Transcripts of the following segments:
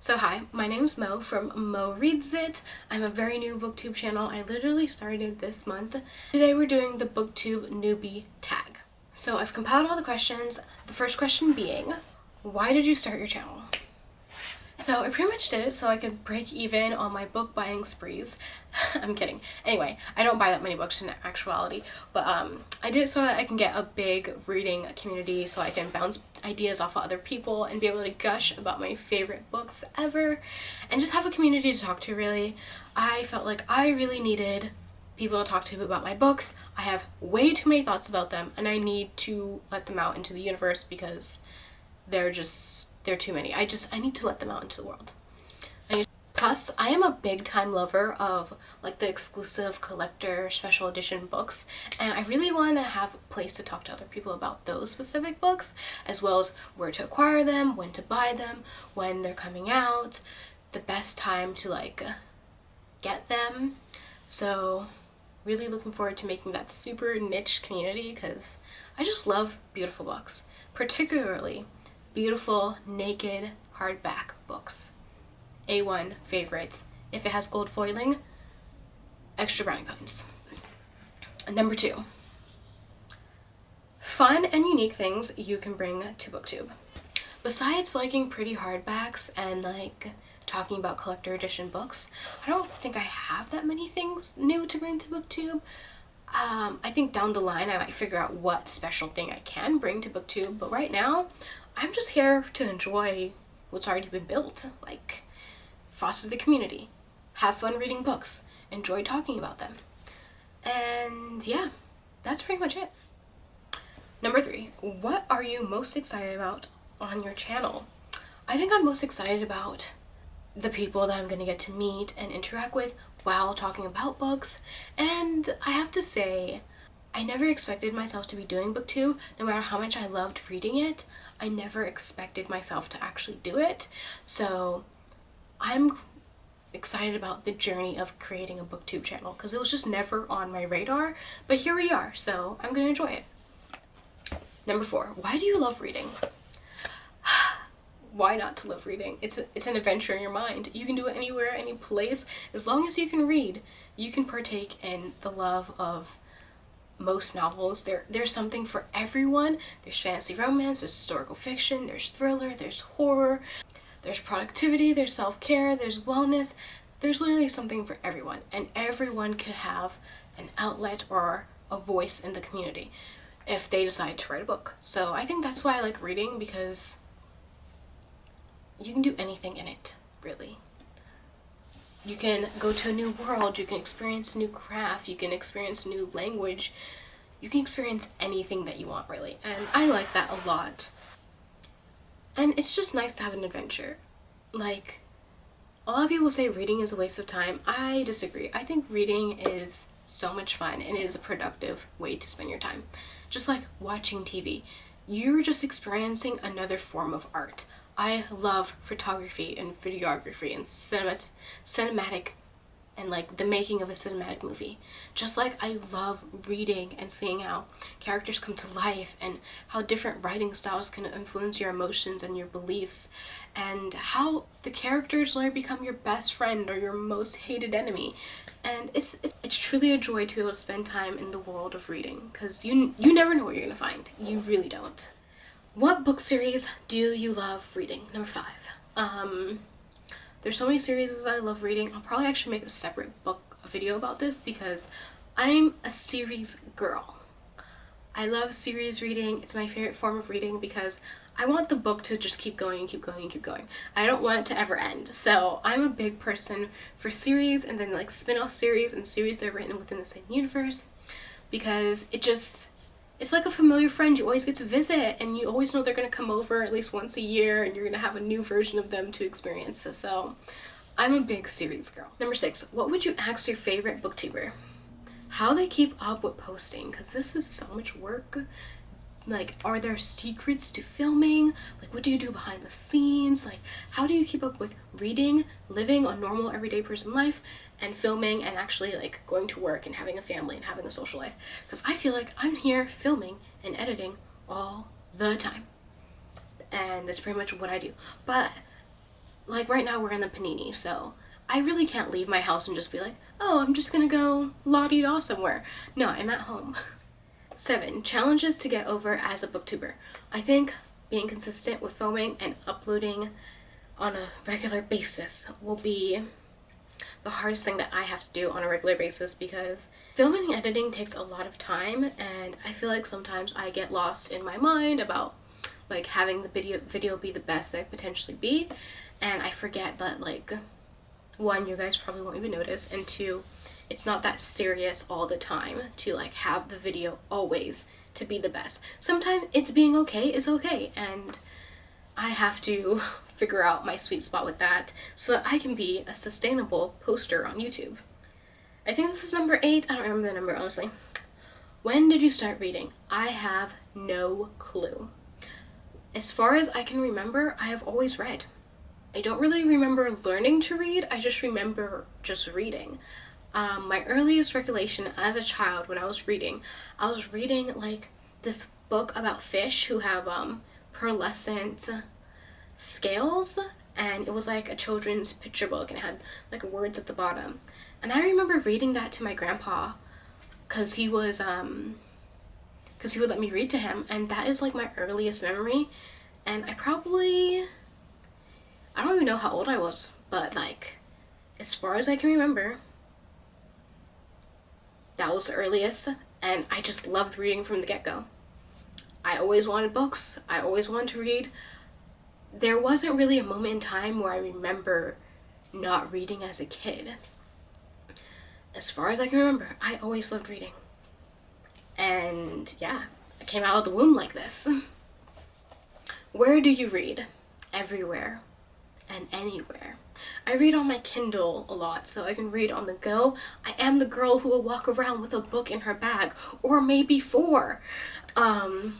So hi, my name's Mo from Mo Reads It. I'm a very new booktube channel. I literally started this month. Today we're doing the Booktube Newbie tag. So I've compiled all the questions. The first question being, why did you start your channel? So I pretty much did it so I could break even on my book buying sprees. I'm kidding. Anyway, I don't buy that many books in actuality, but I did it so that I can get a big reading community so I can bounce ideas off of other people and be able to gush about my favorite books ever and just have a community to talk to, really. I felt like I really needed people to talk to about my books. I have way too many thoughts about them and I need to let them out into the universe because they're too many. I need to let them out into the world. Plus, I am a big time lover of like the exclusive collector special edition books, and I really want to have a place to talk to other people about those specific books, as well as where to acquire them, when to buy them, when they're coming out, the best time to like get them. So really looking forward to making that super niche community because I just love beautiful books, particularly beautiful naked hardback books. A1 favorites. If it has gold foiling, extra brownie points. Number 2, fun and unique things you can bring to Booktube. Besides liking pretty hardbacks and like talking about collector edition books, I don't think I have that many things new to bring to Booktube. I think down the line I might figure out what special thing I can bring to Booktube, but right now I'm just here to enjoy what's already been built, like foster the community, have fun reading books, enjoy talking about them. And yeah, that's pretty much it. Number 3, what are you most excited about on your channel? I think I'm most excited about the people that I'm going to get to meet and interact with while talking about books. And I have to say, I never expected myself to be doing Booktube. No matter how much I loved reading it, I never expected myself to actually do it. So I'm excited about the journey of creating a Booktube channel because it was just never on my radar, but here we are, so I'm gonna enjoy it. Number 4, why do you love reading? Why not to love reading? It's an adventure in your mind. You can do it anywhere, any place. As long as you can read, you can partake in the love of most novels. There's something for everyone. There's fantasy romance, there's historical fiction, there's thriller, there's horror, there's productivity, there's self-care, there's wellness. There's literally something for everyone, and everyone can have an outlet or a voice in the community if they decide to write a book. So I think that's why I like reading, because you can do anything in it, really. You can go to a new world, you can experience a new craft, you can experience a new language, you can experience anything that you want, really. And I like that a lot. And it's just nice to have an adventure. Like, a lot of people say reading is a waste of time. I disagree. I think reading is so much fun and it is a productive way to spend your time. Just like watching TV. You're just experiencing another form of art. I love photography and videography and cinematic and like the making of a cinematic movie. Just like I love reading and seeing how characters come to life and how different writing styles can influence your emotions and your beliefs, and how the characters later become your best friend or your most hated enemy. And it's truly a joy to be able to spend time in the world of reading, because you never know what you're gonna find. You really don't. What book series do you love reading? Number 5. There's so many series I love reading. I'll probably actually make a separate video about this because I'm a series girl. I love series reading. It's my favorite form of reading because I want the book to just keep going and keep going and keep going. I don't want it to ever end. So I'm a big person for series, and then like spin-off series and series that are written within the same universe, because it's like a familiar friend you always get to visit, and you always know they're going to come over at least once a year and you're going to have a new version of them to experience. So I'm a big series girl. Number 6, what would you ask your favorite booktuber? How they keep up with posting, because this is so much work. Like, are there secrets to filming? Like, what do you do behind the scenes? Like, how do you keep up with reading, living a normal everyday person life, and filming, and actually like going to work and having a family and having a social life? Because I feel like I'm here filming and editing all the time, and that's pretty much what I do. But like right now we're in the panini, so I really can't leave my house and just be like, oh, I'm just gonna go la-di-da somewhere. No, I'm at home. 7, challenges to get over as a booktuber. I think being consistent with filming and uploading on a regular basis will be the hardest thing that I have to do on a regular basis, because filming and editing takes a lot of time, and I feel like sometimes I get lost in my mind about like having the video be the best that it could potentially be, and I forget that, like, 1, you guys probably won't even notice, and 2, it's not that serious all the time to like have the video always to be the best. Sometimes it's being okay is okay, and I have to figure out my sweet spot with that so that I can be a sustainable poster on YouTube. I think this is number 8. I don't remember the number, honestly. When did you start reading? I have no clue. As far as I can remember, I have always read. I don't really remember learning to read, I just remember just reading. My earliest recollection as a child when I was reading like this book about fish who have pearlescent scales, and it was like a children's picture book, and it had like words at the bottom. And I remember reading that to my grandpa because he would let me read to him, and that is like my earliest memory. And I don't even know how old I was, but like as far as I can remember, that was the earliest, and I just loved reading from the get-go. I always wanted books. I always wanted to read. There wasn't really a moment in time where I remember not reading as a kid. As far as I can remember, I always loved reading. And yeah, I came out of the womb like this. Where do you read? Everywhere and anywhere. I read on my Kindle a lot, so I can read on the go. I am the girl who will walk around with a book in her bag, or maybe 4. I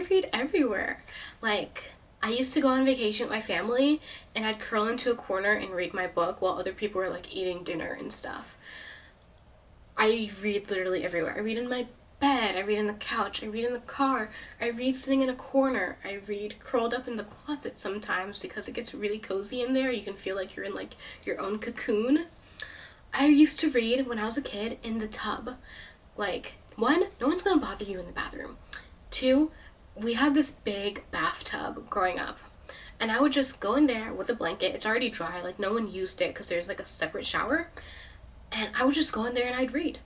read everywhere. Like, I used to go on vacation with my family, and I'd curl into a corner and read my book while other people were like eating dinner and stuff. I read literally everywhere. I read in my bed, I read in the couch, I read in the car, I read sitting in a corner, I read curled up in the closet sometimes because it gets really cozy in there. You can feel like you're in like your own cocoon. I used to read when I was a kid in the tub. Like, 1, no one's gonna bother you in the bathroom. 2, we had this big bathtub growing up, and I would just go in there with a blanket. It's already dry, like no one used it because there's like a separate shower, and I would just go in there and I'd read.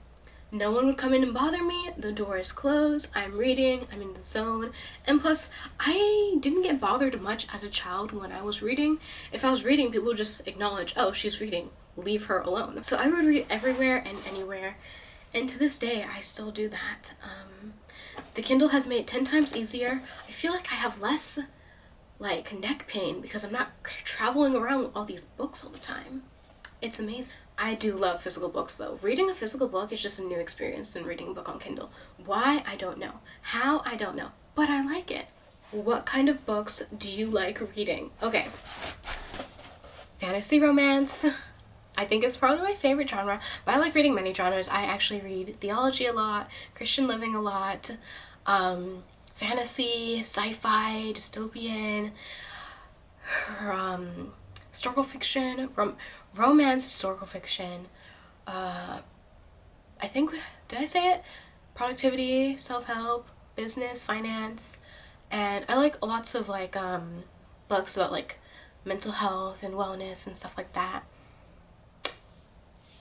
No one would come in and bother me. The door is closed. I'm reading. I'm in the zone. And plus, I didn't get bothered much as a child when I was reading. If I was reading, people would just acknowledge, oh, she's reading. Leave her alone. So I would read everywhere and anywhere. And to this day, I still do that. The Kindle has made it 10 times easier. I feel like I have less like neck pain because I'm not traveling around with all these books all the time. It's amazing. I do love physical books though. Reading a physical book is just a new experience than reading a book on Kindle. Why? I don't know. How? I don't know. But I like it. What kind of books do you like reading? Okay. Fantasy romance. I think it's probably my favorite genre, but I like reading many genres. I actually read theology a lot, Christian living a lot, fantasy, sci-fi, dystopian, historical fiction, romance, historical fiction, I think, did I say it? Productivity, self-help, business, finance, and I like lots of like books about like mental health and wellness and stuff like that.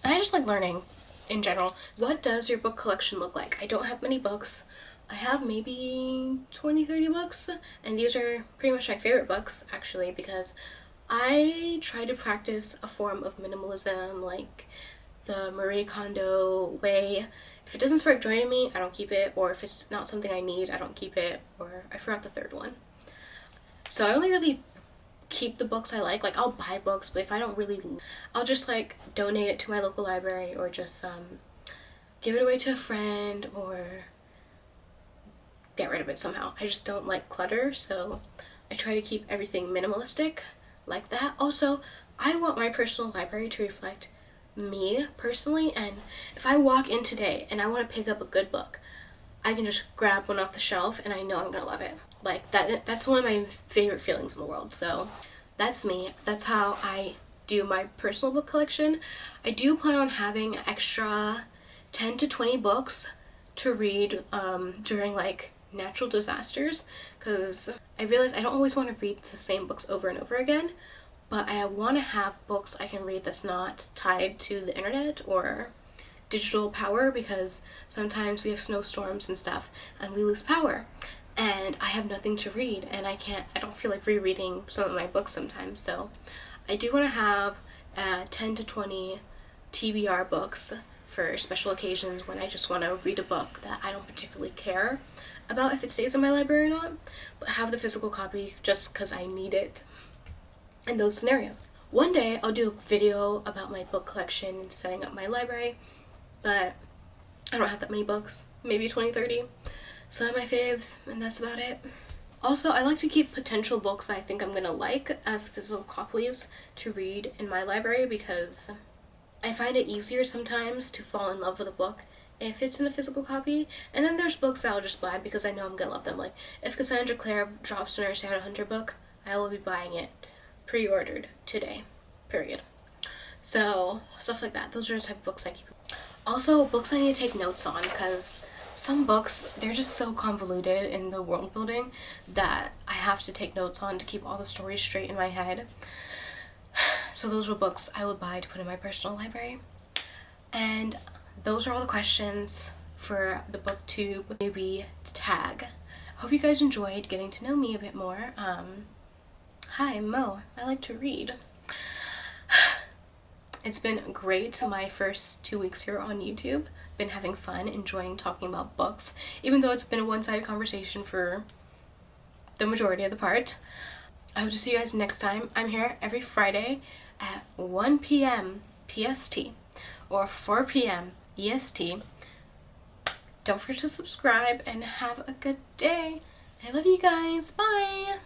I just like learning in general. What does your book collection look like? I don't have many books. I have maybe 20-30 books, and these are pretty much my favorite books actually, because I try to practice a form of minimalism, like the Marie Kondo way. If it doesn't spark joy in me, I don't keep it, or if it's not something I need, I don't keep it, or I forgot the third one. So I only really keep the books I like. Like, I'll buy books, but if I don't really, I'll just like donate it to my local library, or just give it away to a friend, or get rid of it somehow. I just don't like clutter, so I try to keep everything minimalistic like that. Also, I want my personal library to reflect me personally, and if I walk in today and I want to pick up a good book, I can just grab one off the shelf and I know I'm gonna love it. Like, that's one of my favorite feelings in the world. So that's me. That's how I do my personal book collection. I do plan on having extra 10 to 20 books to read during like natural disasters, because I realize I don't always want to read the same books over and over again, but I want to have books I can read that's not tied to the internet or digital power, because sometimes we have snowstorms and stuff and we lose power and I have nothing to read, and I don't feel like rereading some of my books sometimes. So I do want to have 10 to 20 TBR books for special occasions when I just want to read a book that I don't particularly care about if it stays in my library or not, but have the physical copy just because I need it in those scenarios. One day I'll do a video about my book collection and setting up my library, but I don't have that many books, maybe 20, 30. Some of my faves, and that's about it. Also, I like to keep potential books I think I'm gonna like as physical copies to read in my library, because I find it easier sometimes to fall in love with a book if it's in a physical copy. And then there's books that I'll just buy because I know I'm gonna love them. Like if Cassandra Clare drops a Nurse Shadow Hunter book, I will be buying it pre-ordered today, period. So stuff like that. Those are the type of books I keep. Also, books I need to take notes on, because some books, they're just so convoluted in the world building that I have to take notes on to keep all the stories straight in my head. So those were books I would buy to put in my personal library. And those are all the questions for the Booktube Newbie tag. I hope you guys enjoyed getting to know me a bit more. Hi, I'm Mo. I like to read. It's been great my first 2 weeks here on YouTube. Been having fun, enjoying talking about books, even though it's been a one-sided conversation for the majority of the part. I hope to see you guys next time. I'm here every Friday at 1 p.m. PST or 4 p.m. EST. Don't forget to subscribe and have a good day. I love you guys. Bye!